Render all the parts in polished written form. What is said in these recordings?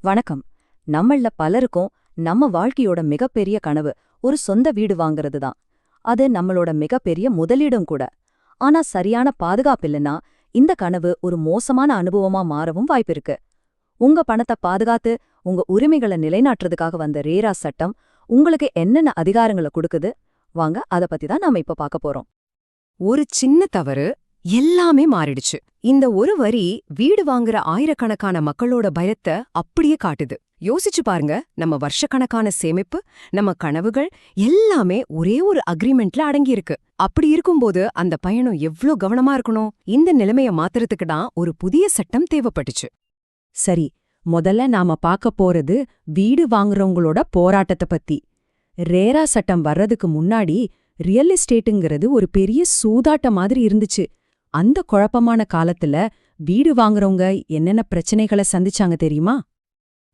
வணக்கம். நம்மள பலருக்கும் நம்ம வாழ்க்கையோட மிகப்பெரிய கனவு ஒரு சொந்த வீடு வாங்குறது தான். அது நம்மளோட மிகப்பெரிய முதலீடும் கூட. ஆனா சரியான பாதுகாப்பு இல்லைன்னா இந்த கனவு ஒரு மோசமான அனுபவமா மாறவும் வாய்ப்பிருக்கு. உங்க பணத்தை பாதுகாத்து உங்க உரிமைகளை நிலைநாட்டுறதுக்காக வந்த ரேரா சட்டம் உங்களுக்கு என்னென்ன அதிகாரங்களை கொடுக்குது? வாங்க அத பத்தி தான் நாம இப்ப பார்க்க போறோம். ஒரு சின்ன தவறு எல்லாமே மாறிடுச்சு. இந்த ஒரு வரி வீடு வாங்குற ஆயிரக்கணக்கான மக்களோட பயத்தை அப்படியே காட்டுது. யோசிச்சு பாருங்க, நம்ம வருஷக்கணக்கான சேமிப்பு, நம்ம கனவுகள் எல்லாமே ஒரே ஒரு அக்ரிமெண்ட்ல அடங்கியிருக்கு. அப்படி இருக்கும்போது அந்த பயணம் எவ்ளோ கவனமா இருக்கணும். இந்த நிலைமைய மாத்துறதுக்கு தான் ஒரு புதிய சட்டம் தேவைப்பட்டுச்சு. சரி, முதல்ல நாம பார்க்க போறது வீடு வாங்குறவங்களோட போராட்டத்தை பத்தி. ரேரா சட்டம் வர்றதுக்கு முன்னாடி ரியல் எஸ்டேட்டுங்கிறது ஒரு பெரிய சூதாட்ட மாதிரி இருந்துச்சு. அந்த குழப்பமான காலத்துல வீடு வாங்குறவங்க என்னென்ன பிரச்சனைகளை சந்திச்சாங்க தெரியுமா?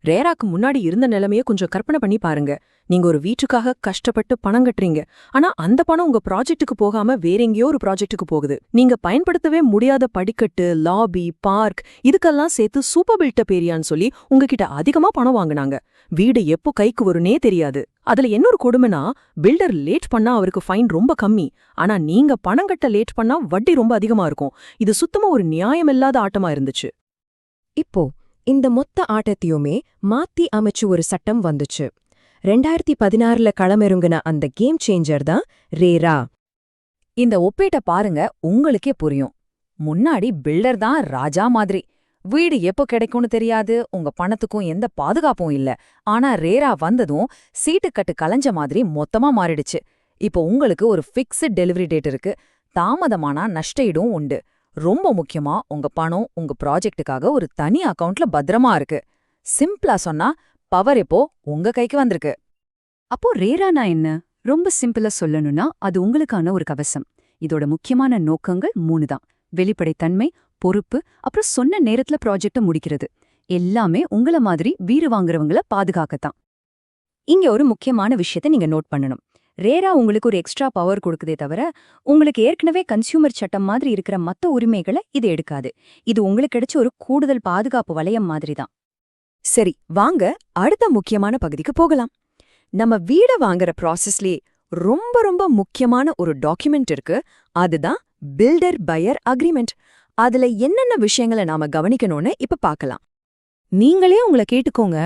ரேராக்கு முன்னாடி இருந்த நிலைமைய கொஞ்சம் கற்பனை பண்ணி பாருங்க. நீங்க ஒரு வீட்டுக்காக கஷ்டப்பட்டு பணம் கட்டுறீங்க. ஆனா அந்த பணம் உங்க ப்ராஜெக்ட்டுக்கு போகாம வேற எங்கேயோ ஒரு ப்ராஜெக்ட்டுக்கு போகுது. நீங்க பயன்படுத்தவே முடியாத படிக்கட்டு, லாபி, பார்க் இதுக்கெல்லாம் சேர்த்து சூப்பர் பில்டப் ஏரியான்னு சொல்லி உங்ககிட்ட அதிகமா பணம் வாங்குனாங்க. வீடு எப்போ கைக்கு வரும்னே தெரியாது. அதுல இன்னொரு கொடுமைனா, பில்டர் லேட் பண்ணா அவருக்கு ஃபைன் ரொம்ப கம்மி. ஆனா நீங்க பணம் கட்ட லேட் பண்ணா வட்டி ரொம்ப அதிகமா இருக்கும். இது சுத்தமா ஒரு நியாயமில்லாத ஆட்டமா இருந்துச்சு. இப்போ இந்த மொத்த ஆட்டத்தையுமே மாத்தி அமைச்சு ஒரு சட்டம் வந்துச்சு. 2016ல களமிறங்குன அந்த கேம் சேஞ்சர் தான் ரேரா. இந்த ஒப்பீட்டை பாருங்க, உங்களுக்கே புரியும். முன்னாடி பில்டர் தான் ராஜா மாதிரி. வீடு எப்போ கிடைக்கும்னு தெரியாது, உங்க பணத்துக்கும் எந்த பாதுகாப்பும் இல்ல. ஆனா ரேரா வந்ததும் சீட்டுக்கட்டு கலைஞ்ச மாதிரி மொத்தமா மாறிடுச்சு. இப்போ உங்களுக்கு ஒரு ஃபிக்ஸ்டு டெலிவரி டேட் இருக்கு. தாமதமானா நஷ்டஈடும் உண்டு. ரொம்ப முக்கியமா, உங்க பணம் உங்க ப்ராஜெக்ட்டுக்காக ஒரு தனி அக்கவுண்ட்ல பத்திரமா இருக்கு. சிம்பிளா சொன்னா, பவர் இப்போ உங்க கைக்கு வந்திருக்கு. அப்போ ரேரானா என்ன? ரொம்ப சிம்பிளா சொல்லணும்னா அது உங்களுக்கான ஒரு கவசம். இதோட முக்கியமான நோக்கங்கள் 3 தான்: வெளிப்படைத்தன்மை, பொறுப்பு, அப்புறம் சொன்ன நேரத்துல ப்ராஜெக்ட முடிக்கிறது. எல்லாமே உங்கள மாதிரி வீடு வாங்குறவங்கள பாதுகாக்கத்தான். இங்க ஒரு முக்கியமான விஷயத்த நீங்க நோட் பண்ணணும். ரேரா உங்களுக்கு ஒரு எக்ஸ்ட்ரா பவர் கொடுக்குதே தவிர, உங்களுக்கு ஏற்கனவே கன்சியூமர் சட்டம் மாதிரி இருக்கிற மத்த உரிமைகளை இது எடுக்காது. இது உங்களுக்கு கிடைச்ச ஒரு கூடுதல் பாதுகாப்பு வளையம் மாதிரி தான். சரி, வாங்க அடுத்த முக்கியமான பகுதிக்கு போகலாம். நம்ம வீட வாங்குற ப்ராசஸ்லயே ரொம்ப ரொம்ப முக்கியமான ஒரு டாக்குமெண்ட் இருக்கு. அதுதான் பில்டர் பையர் அக்ரிமெண்ட். அதுல என்னென்ன விஷயங்களை நாம கவனிக்கணும்னு இப்ப பார்க்கலாம். நீங்களே உங்களை கேட்டுக்கோங்க,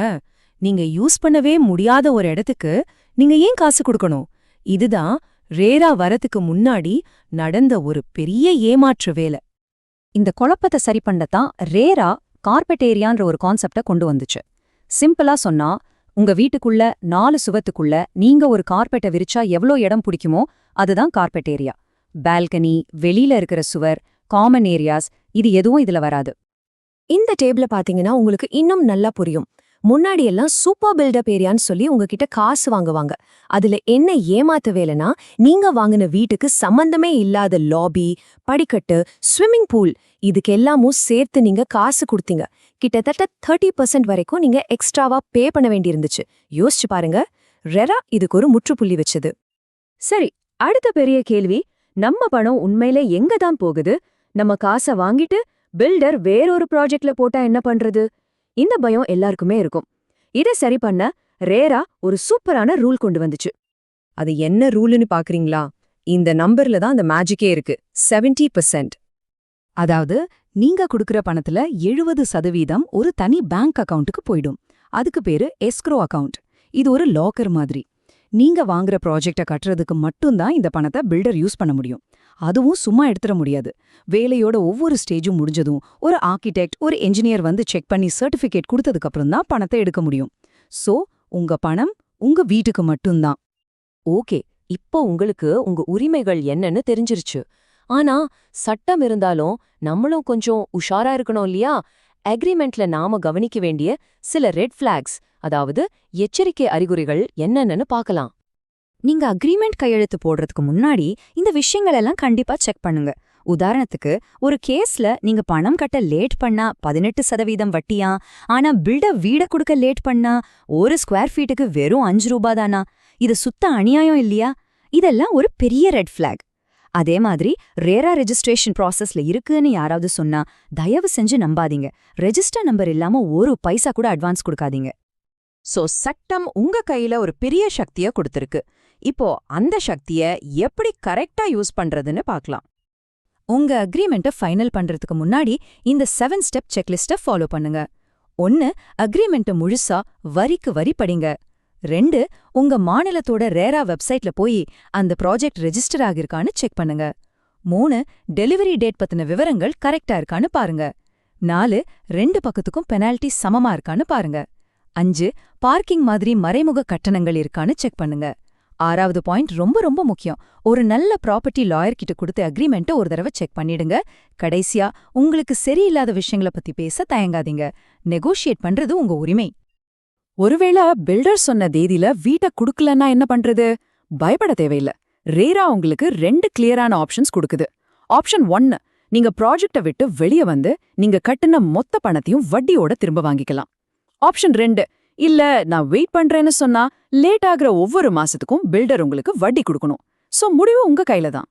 நீங்க யூஸ் பண்ணவே முடியாத ஒரு இடத்துக்கு நீங்க ஏன் காசு கொடுக்கணும்? இதுதான் ரேரா வரத்துக்கு முன்னாடி நடந்த ஒரு பெரிய ஏமாற்று வேலை. இந்த குழப்பத்தை சரி பண்ணத்தான் ரேரா கார்பெட் ஏரியான்ற ஒரு கான்செப்ட கொண்டு வந்துச்சு. சிம்பிளா சொன்னா, உங்க வீட்டுக்குள்ள 4 சுவத்துக்குள்ள நீங்க ஒரு கார்பெட்டை விரிச்சா எவ்வளோ இடம் பிடிக்குமோ அதுதான் கார்பெட் ஏரியா. பால்கனி, வெளியில இருக்கிற சுவர், காமன் ஏரியாஸ் இது எதுவும் இதுல வராது. இந்த டேபிள பாத்தீங்கன்னா உங்களுக்கு இன்னும் நல்லா புரியும். முன்னாடி எல்லாம் சூப்பர் பில்டப் ஏரியான்னு சொல்லி உங்ககிட்ட காசு வாங்குவாங்க. அதுல என்ன ஏமாத்த வேலைனா, நீங்க வாங்கின வீட்டுக்கு சம்பந்தமே இல்லாத லாபி, படிக்கட்டு, ஸ்விம்மிங் பூல் இதுக்கெல்லாமும் சேர்த்து நீங்க காசு கொடுத்தீங்க. கிட்டத்தட்ட 30% வரைக்கும் நீங்க எக்ஸ்ட்ராவா பே பண்ண வேண்டியிருந்துச்சு. யோசிச்சு பாருங்க. ரெரா இதுக்கு ஒரு முற்றுப்புள்ளி வச்சது. சரி, அடுத்த பெரிய கேள்வி, நம்ம பணம் உண்மையிலே எங்க தான் போகுது? நம்ம காசை வாங்கிட்டு பில்டர் வேறொரு ப்ராஜெக்ட்ல போட்டா என்ன பண்றது? இந்த பயம் எல்லாருக்குமே இருக்கும். இதை சரி பண்ண ரேரா ஒரு சூப்பரான ரூல் கொண்டு வந்துச்சு. அது என்ன ரூல்னு பாக்குறீங்களா? இந்த நம்பர்ல தான் அந்த மேஜிக்கே இருக்கு. 70%. அதாவது நீங்க குடுக்கிற பணத்துல 70% ஒரு தனி பேங்க் அக்கவுண்ட்டுக்கு போயிடும். அதுக்கு பேரு எஸ்க்ரோ அக்கவுண்ட். இது ஒரு லாக்கர் மாதிரி. நீங்க வாங்குற ப்ராஜெக்ட கட்டுறதுக்கு மட்டும்தான் இந்த பணத்தை பில்டர் யூஸ் பண்ண முடியும். அதுவும் சும்மா எடுத்துட முடியாது. வேலையோட ஒவ்வொரு ஸ்டேஜும் முடிஞ்சதும் ஒரு ஆர்கிடெக்ட், ஒரு என்ஜினியர் வந்து செக் பண்ணி சர்டிஃபிகேட் கொடுத்ததுக்கு அப்புறம் தான் பணத்தை எடுக்க முடியும். சோ உங்க பணம் உங்க வீட்டுக்கு மட்டும்தான். ஓகே, இப்போ உங்களுக்கு உங்க உரிமைகள் என்னன்னு தெரிஞ்சிருச்சு. ஆனா சட்டம் இருந்தாலும் நம்மளும் கொஞ்சம் உஷாரா இருக்கணும் இல்லையா? அக்ரிமெண்ட்ல நாம கவனிக்க வேண்டிய சில ரெட் ஃபிளாக்ஸ், அதாவது எச்சரிக்கை அறிகுறிகள் என்னென்னு பார்க்கலாம். நீங்க அக்ரிமெண்ட் கையெழுத்து போடுறதுக்கு முன்னாடி இந்த விஷயங்கள் எல்லாம் கண்டிப்பா செக் பண்ணுங்க. உதாரணத்துக்கு, ஒரு கேஸ்ல நீங்க பணம் கட்ட லேட் பண்ணா 18% வட்டியா, ஆனா பில்டர் வீட கொடுக்க லேட் பண்ணா ஒரு ஸ்கொயர் ஃபீட்டுக்கு வெறும் 5 ரூபாய் தானா? இது சுத்த அநியாயம் இல்லையா? இதெல்லாம் ஒரு பெரிய ரெட் ஃபிளாக். அதே மாதிரி ரேரா ரெஜிஸ்ட்ரேஷன் ப்ராசஸ்ல இருக்குன்னு யாராவது சொன்னா தயவு செஞ்சு நம்பாதீங்க. ரெஜிஸ்டர் நம்பர் இல்லாம ஒரு பைசா கூட அட்வான்ஸ் கொடுக்காதீங்க. சோ சட்டம் உங்க கையில ஒரு பெரிய சக்திய கொடுத்திருக்கு. இப்போ அந்த சக்திய எப்படி கரெக்டா யூஸ் பண்றதுன்னு பார்க்கலாம். உங்க அக்ரிமெண்ட்டை ஃபைனல் பண்றதுக்கு முன்னாடி இந்த 7 ஸ்டெப் செக்லிஸ்ட்டை ஃபாலோ பண்ணுங்க. 1. அக்ரிமெண்ட்டை முழுசா வரிக்கு வரி படிங்க. 2. உங்க மாநிலத்தோட ரேரா வெப்சைட்ல போய் அந்த ப்ராஜெக்ட் ரெஜிஸ்டர் ஆகிருக்கான்னு செக் பண்ணுங்க. 3. டெலிவரி டேட் பத்தின விவரங்கள் கரெக்டா இருக்கான்னு பாருங்க. 4. 2 பக்கத்துக்கும் பெனால்டி சமமா இருக்கான்னு பாருங்க. 5. பார்க்கிங் மாதிரி மறைமுக கட்டணங்கள் இருக்கான்னு செக் பண்ணுங்க. 6வது பாயிண்ட் ரொம்ப ரொம்ப முக்கியம். ஒரு நல்ல ப்ராப்பர்ட்டி லாயர் கிட்ட கொடுத்த அக்ரிமெண்ட்டை ஒரு தடவை செக் பண்ணிடுங்க. கடைசியா உங்களுக்கு சரியில்லாத விஷயங்கள பத்தி பேச தயங்காதீங்க. நெகோஷியேட் பண்றது உங்க உரிமை. ஒருவேளை பில்டர் சொன்ன தேதியில வீட்டை குடுக்கலன்னா என்ன பண்றது? பயப்பட தேவையில்ல. ரேரா உங்களுக்கு 2 கிளியரான ஆப்ஷன்ஸ் கொடுக்குது. ஆப்ஷன் 1, நீங்க ப்ராஜெக்டை விட்டு வெளியே வந்து நீங்க கட்டின மொத்த பணத்தையும் வட்டியோட திரும்ப வாங்கிக்கலாம். ஆப்ஷன் 2, இல்ல நான் வெயிட் பண்றேன்னு சொன்னா லேட் ஆகுற ஒவ்வொரு மாசத்துக்கும் பில்டர் உங்களுக்கு வட்டி கொடுக்கணும். சோ முடிவு உங்க கையில தான்.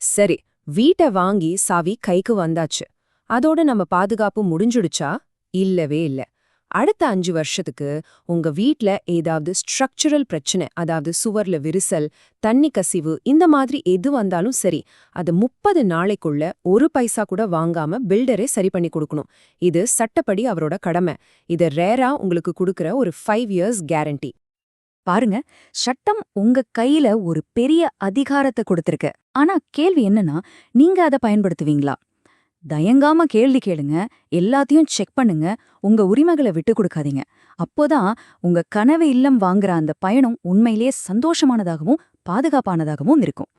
சரி, வீட்டை வாங்கி சாவி கைக்கு வந்தாச்சு. அதோட நம்ம பாதுகாப்பு முடிஞ்சுடுச்சா? இல்லவே இல்ல. அடுத்த 5 வருஷத்துக்கு உங்க வீட்ல ஏதாவது ஸ்ட்ரக்சரல் பிரச்சனை, அதாவது சுவர்ல விரிசல், தண்ணி கசிவு, இந்த மாதிரி எது வந்தாலும் சரி, அது 30 நாளைக்குள்ள ஒரு பைசா கூட வாங்காம பில்டரே சரி பண்ணி கொடுக்கணும். இது சட்டப்படி அவரோட கடமை. இது ரேரா உங்களுக்கு கொடுக்கற ஒரு 5 இயர்ஸ் கேரண்டி. பாருங்க, சட்டம் உங்க கையில ஒரு பெரிய அதிகாரத்தை கொடுத்திருக்கு. ஆனா கேள்வி என்னன்னா, நீங்க அதை பயன்படுத்துவீங்களா? தயங்காம கேள்வி கேளுங்க, எல்லாத்தையும் செக் பண்ணுங்க, உங்க உரிமைகளை விட்டு கொடுக்காதீங்க. அப்போதான் உங்க கனவு இல்லம் வாங்குற அந்த பயணம் உண்மையிலேயே சந்தோஷமானதாகவும் பாதுகாப்பானதாகவும் இருக்கும்.